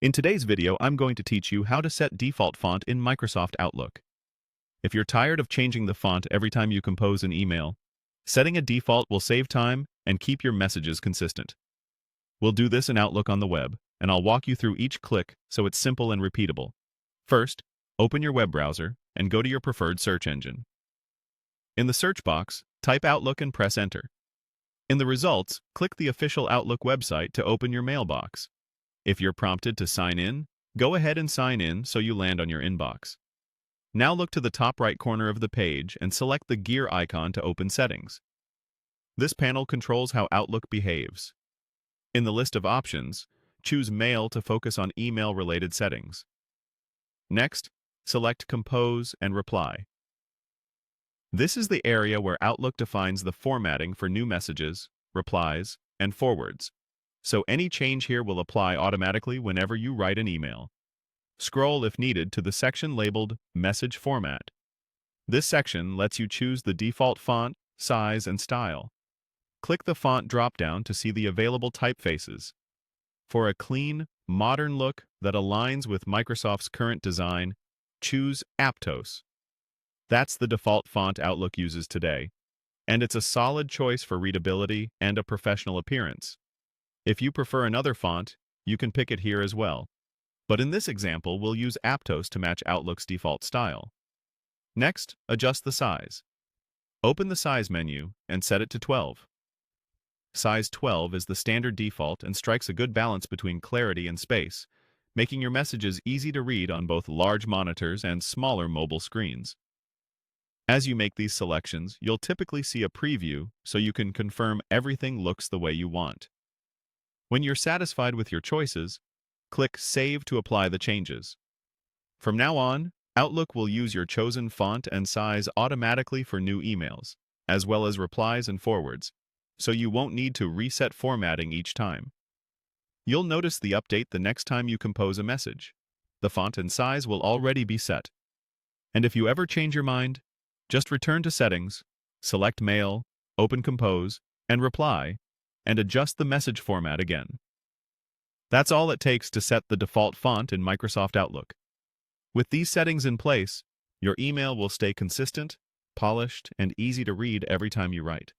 In today's video, I'm going to teach you how to set default font in Microsoft Outlook. If you're tired of changing the font every time you compose an email, setting a default will save time and keep your messages consistent. We'll do this in Outlook on the web, and I'll walk you through each click so it's simple and repeatable. First, open your web browser and go to your preferred search engine. In the search box, type Outlook and press Enter. In the results, click the official Outlook website to open your mailbox. If you're prompted to sign in, go ahead and sign in so you land on your inbox. Now look to the top right corner of the page and select the gear icon to open settings. This panel controls how Outlook behaves. In the list of options, choose Mail to focus on email-related settings. Next, select Compose and Reply. This is the area where Outlook defines the formatting for new messages, replies, and forwards, so any change here will apply automatically whenever you write an email. Scroll, if needed, to the section labeled Message Format. This section lets you choose the default font, size, and style. Click the font drop-down to see the available typefaces. For a clean, modern look that aligns with Microsoft's current design, choose Aptos. That's the default font Outlook uses today, and it's a solid choice for readability and a professional appearance. If you prefer another font, you can pick it here as well. But in this example, we'll use Aptos to match Outlook's default style. Next, adjust the size. Open the Size menu and set it to 12. Size 12 is the standard default and strikes a good balance between clarity and space, making your messages easy to read on both large monitors and smaller mobile screens. As you make these selections, you'll typically see a preview so you can confirm everything looks the way you want. When you're satisfied with your choices, click Save to apply the changes. From now on, Outlook will use your chosen font and size automatically for new emails, as well as replies and forwards, so you won't need to reset formatting each time. You'll notice the update the next time you compose a message. The font and size will already be set. And if you ever change your mind, just return to Settings, select Mail, open Compose, and Reply, and adjust the message format again. That's all it takes to set the default font in Microsoft Outlook. With these settings in place, your email will stay consistent, polished, and easy to read every time you write.